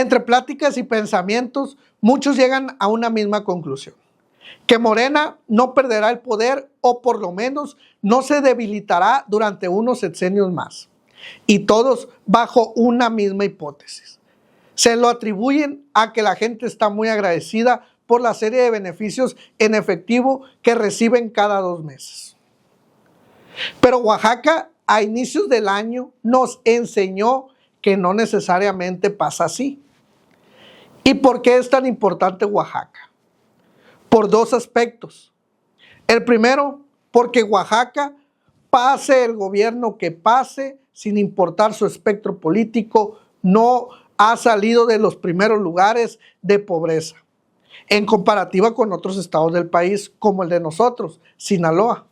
Entre pláticas y pensamientos, muchos llegan a una misma conclusión: que Morena no perderá el poder, o por lo menos no se debilitará durante unos sexenios más. Y todos bajo una misma hipótesis. Se lo atribuyen a que la gente está muy agradecida por la serie de beneficios en efectivo que reciben cada 2 meses. Pero Oaxaca, a inicios del año, nos enseñó que no necesariamente pasa así. ¿Y por qué es tan importante Oaxaca? Por 2 aspectos. El primero, porque Oaxaca, pase el gobierno que pase, sin importar su espectro político, no ha salido de los primeros lugares de pobreza, en comparativa con otros estados del país, como el de nosotros, Sinaloa.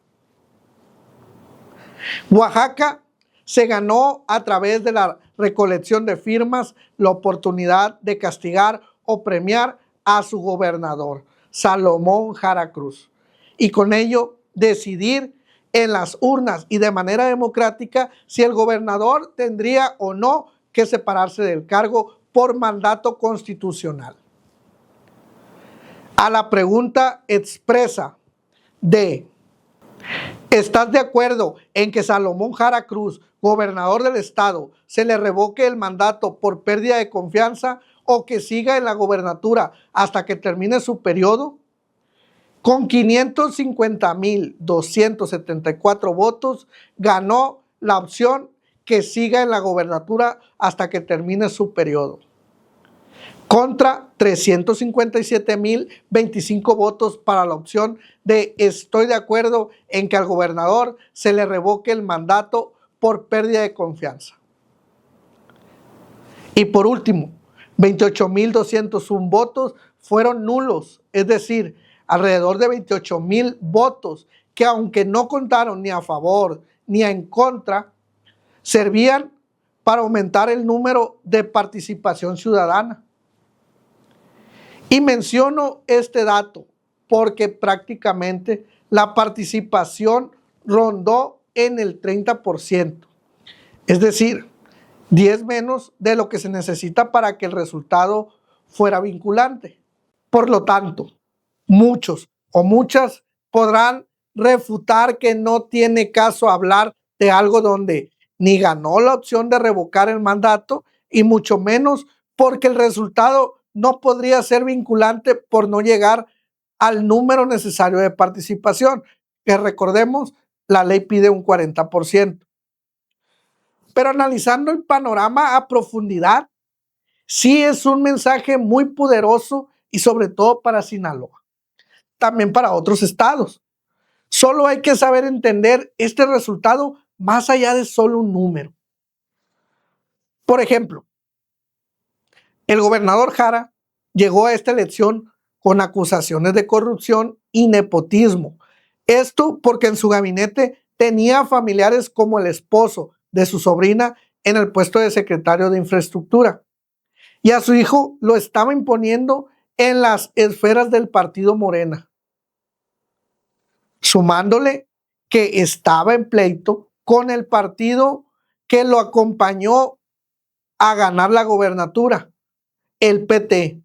Oaxaca se ganó a través de la recolección de firmas la oportunidad de castigar o premiar a su gobernador, Salomón Jara Cruz, y con ello decidir en las urnas y de manera democrática si el gobernador tendría o no que separarse del cargo por mandato constitucional. A la pregunta expresa de ¿estás de acuerdo en que Salomón Jara Cruz, gobernador del estado, se le revoque el mandato por pérdida de confianza o que siga en la gobernatura hasta que termine su periodo? Con 550,274 votos ganó la opción que siga en la gobernatura hasta que termine su periodo, contra 357,025 votos para la opción de estoy de acuerdo en que al gobernador se le revoque el mandato por pérdida de confianza. Y por último, 28,201 votos fueron nulos, es decir, alrededor de 28,000 votos que, aunque no contaron ni a favor ni en contra, servían para aumentar el número de participación ciudadana. Y menciono este dato porque prácticamente la participación rondó en el 30%, es decir, 10 menos de lo que se necesita para que el resultado fuera vinculante. Por lo tanto, muchos o muchas podrán refutar que no tiene caso hablar de algo donde ni ganó la opción de revocar el mandato y mucho menos porque el resultado no podría ser vinculante por no llegar al número necesario de participación, que recordemos, la ley pide un 40%. Pero analizando el panorama a profundidad, sí es un mensaje muy poderoso y sobre todo para Sinaloa, también para otros estados. Solo hay que saber entender este resultado más allá de solo un número. Por ejemplo, el gobernador Jara llegó a esta elección con acusaciones de corrupción y nepotismo. Esto porque en su gabinete tenía familiares como el esposo de su sobrina en el puesto de secretario de Infraestructura. Y a su hijo lo estaba imponiendo en las esferas del partido Morena, sumándole que estaba en pleito con el partido que lo acompañó a ganar la gobernatura, el PT,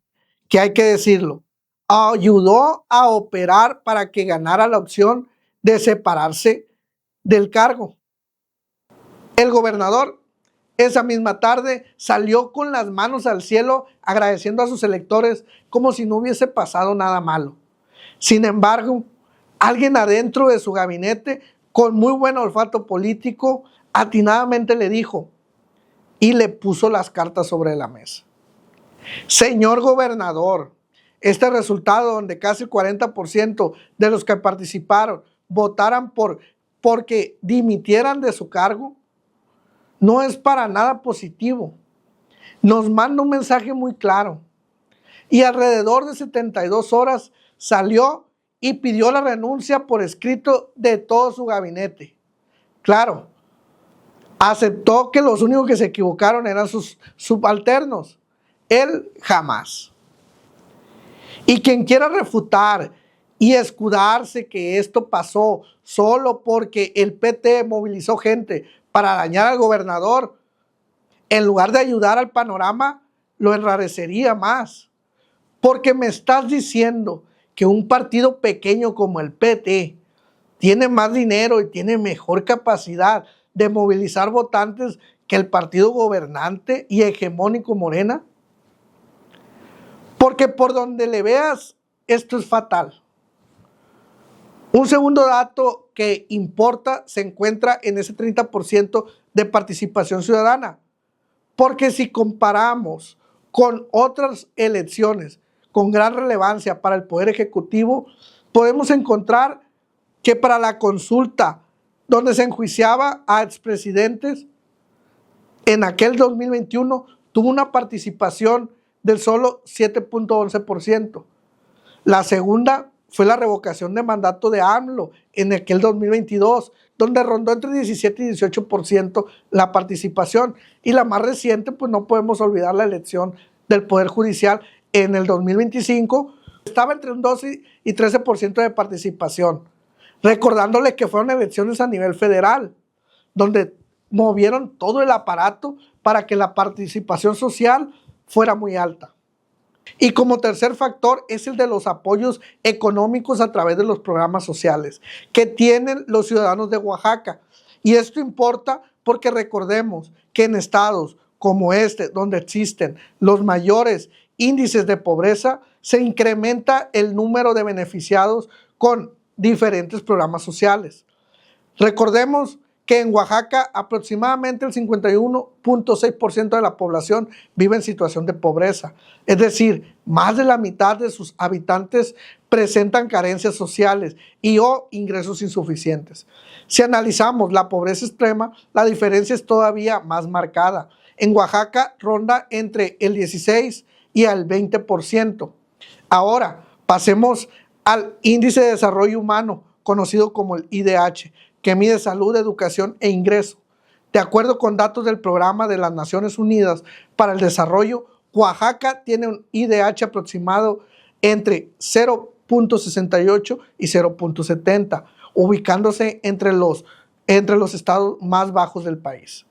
que hay que decirlo, ayudó a operar para que ganara la opción de separarse del cargo. El gobernador esa misma tarde salió con las manos al cielo agradeciendo a sus electores como si no hubiese pasado nada malo. Sin embargo, alguien adentro de su gabinete con muy buen olfato político atinadamente le dijo y le puso las cartas sobre la mesa: señor gobernador, este resultado donde casi el 40% de los que participaron votaran porque dimitieran de su cargo, no es para nada positivo. Nos manda un mensaje muy claro. Y alrededor de 72 horas salió y pidió la renuncia por escrito de todo su gabinete. Claro, aceptó que los únicos que se equivocaron eran sus subalternos. Él jamás. Y quien quiera refutar y escudarse que esto pasó solo porque el PT movilizó gente para dañar al gobernador, en lugar de ayudar al panorama, lo enrarecería más, porque me estás diciendo que un partido pequeño como el PT tiene más dinero y tiene mejor capacidad de movilizar votantes que el partido gobernante y hegemónico Morena. Porque por donde le veas, esto es fatal. Un segundo dato que importa se encuentra en ese 30% de participación ciudadana. Porque si comparamos con otras elecciones con gran relevancia para el Poder Ejecutivo, podemos encontrar que para la consulta donde se enjuiciaba a expresidentes, en aquel 2021 tuvo una participación del solo 7.11%. La segunda fue la revocación de mandato de AMLO en aquel 2022, donde rondó entre 17 y 18% la participación. Y la más reciente, pues no podemos olvidar la elección del Poder Judicial en el 2025, estaba entre un 12 y 13% de participación. Recordándole que fueron elecciones a nivel federal, donde movieron todo el aparato para que la participación social fuera muy alta. Y como tercer factor es el de los apoyos económicos a través de los programas sociales que tienen los ciudadanos de Oaxaca. Y esto importa porque recordemos que en estados como este, donde existen los mayores índices de pobreza, se incrementa el número de beneficiados con diferentes programas sociales. Recordemos que en Oaxaca aproximadamente el 51.6% de la población vive en situación de pobreza. Es decir, más de la mitad de sus habitantes presentan carencias sociales y o ingresos insuficientes. Si analizamos la pobreza extrema, la diferencia es todavía más marcada. En Oaxaca ronda entre el 16 y el 20%. Ahora, pasemos al Índice de Desarrollo Humano, conocido como el IDH, que mide salud, educación e ingreso. De acuerdo con datos del Programa de las Naciones Unidas para el Desarrollo, Oaxaca tiene un IDH aproximado entre 0.68 y 0.70, ubicándose entre los estados más bajos del país.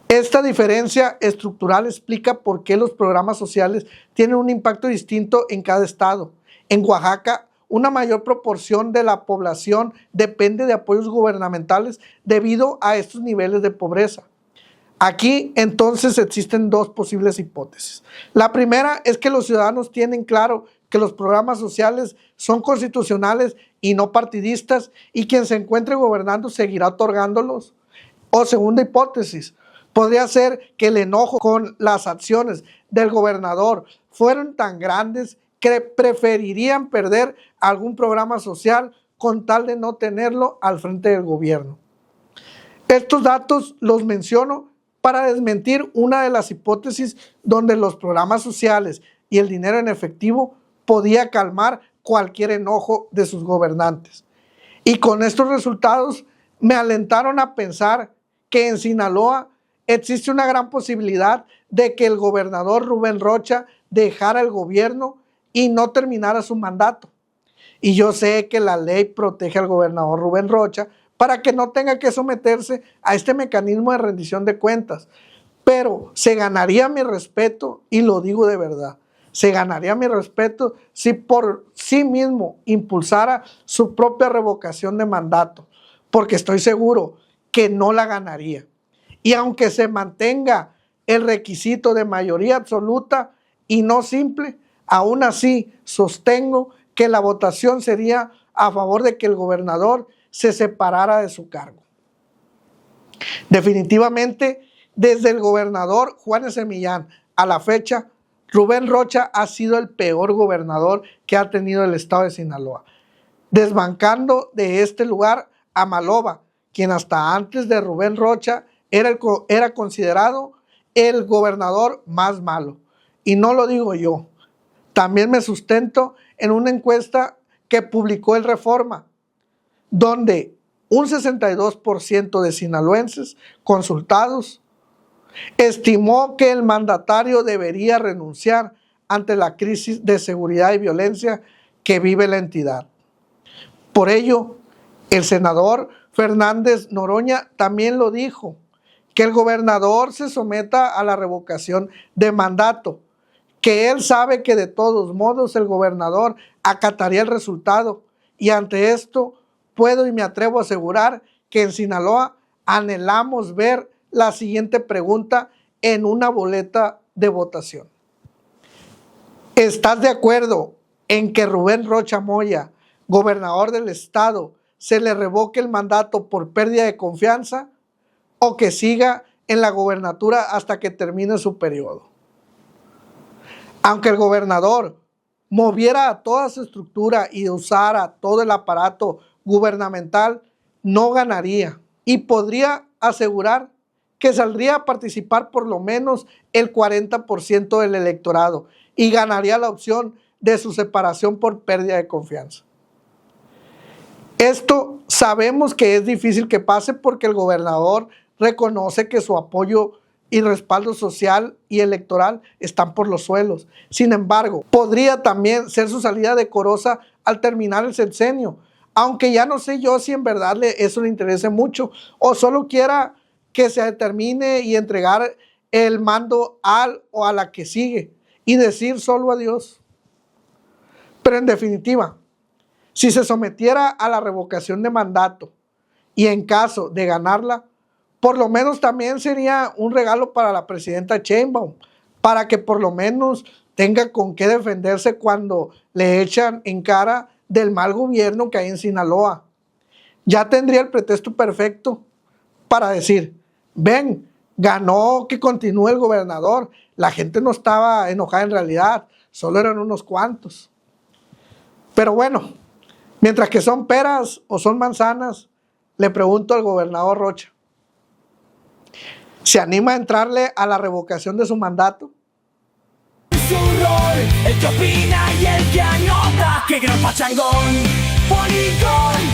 Esta diferencia estructural explica por qué los programas sociales tienen un impacto distinto en cada estado. En Oaxaca, una mayor proporción de la población depende de apoyos gubernamentales debido a estos niveles de pobreza. Aquí entonces existen dos posibles hipótesis. La primera es que los ciudadanos tienen claro que los programas sociales son constitucionales y no partidistas y quien se encuentre gobernando seguirá otorgándolos. O segunda hipótesis, podría ser que el enojo con las acciones del gobernador fueron tan grandes que preferirían perder algún programa social con tal de no tenerlo al frente del gobierno. Estos datos los menciono para desmentir una de las hipótesis donde los programas sociales y el dinero en efectivo podía calmar cualquier enojo de sus gobernantes. Y con estos resultados me alentaron a pensar que en Sinaloa existe una gran posibilidad de que el gobernador Rubén Rocha dejara el gobierno y no terminara su mandato. Y yo sé que la ley protege al gobernador Rubén Rocha para que no tenga que someterse a este mecanismo de rendición de cuentas. Pero se ganaría mi respeto, y lo digo de verdad, se ganaría mi respeto si por sí mismo impulsara su propia revocación de mandato, porque estoy seguro que no la ganaría. Y aunque se mantenga el requisito de mayoría absoluta y no simple, aún así sostengo que la votación sería a favor de que el gobernador se separara de su cargo. Definitivamente, desde el gobernador Juan S. Millán a la fecha, Rubén Rocha ha sido el peor gobernador que ha tenido el estado de Sinaloa, desbancando de este lugar a Maloba, quien hasta antes de Rubén Rocha era considerado el gobernador más malo. Y no lo digo yo, también me sustento en una encuesta que publicó el Reforma, donde un 62% de sinaloenses consultados estimó que el mandatario debería renunciar ante la crisis de seguridad y violencia que vive la entidad. Por ello, el senador Fernández Noroña también lo dijo, que el gobernador se someta a la revocación de mandato, que él sabe que de todos modos el gobernador acataría el resultado. Y ante esto puedo y me atrevo a asegurar que en Sinaloa anhelamos ver la siguiente pregunta en una boleta de votación. ¿Estás de acuerdo en que Rubén Rocha Moya, gobernador del estado, se le revoque el mandato por pérdida de confianza o que siga en la gobernatura hasta que termine su periodo? Aunque el gobernador moviera a toda su estructura y usara todo el aparato gubernamental, no ganaría y podría asegurar que saldría a participar por lo menos el 40% del electorado y ganaría la opción de su separación por pérdida de confianza. Esto sabemos que es difícil que pase porque el gobernador reconoce que su apoyo y respaldo social y electoral están por los suelos. Sin embargo, podría también ser su salida decorosa al terminar el sexenio, aunque ya no sé yo si en verdad eso le interese mucho o solo quiera que se determine y entregar el mando al o a la que sigue y decir solo adiós. Pero en definitiva, si se sometiera a la revocación de mandato y en caso de ganarla, por lo menos también sería un regalo para la presidenta Sheinbaum, para que por lo menos tenga con qué defenderse cuando le echan en cara del mal gobierno que hay en Sinaloa. Ya tendría el pretexto perfecto para decir, ven, ganó que continúe el gobernador, la gente no estaba enojada en realidad, solo eran unos cuantos. Pero bueno, mientras que son peras o son manzanas, le pregunto al gobernador Rocha, ¿se anima a entrarle a la revocación de su mandato? Su rol, el que opina y el que anota, que gran pachangón, poligón.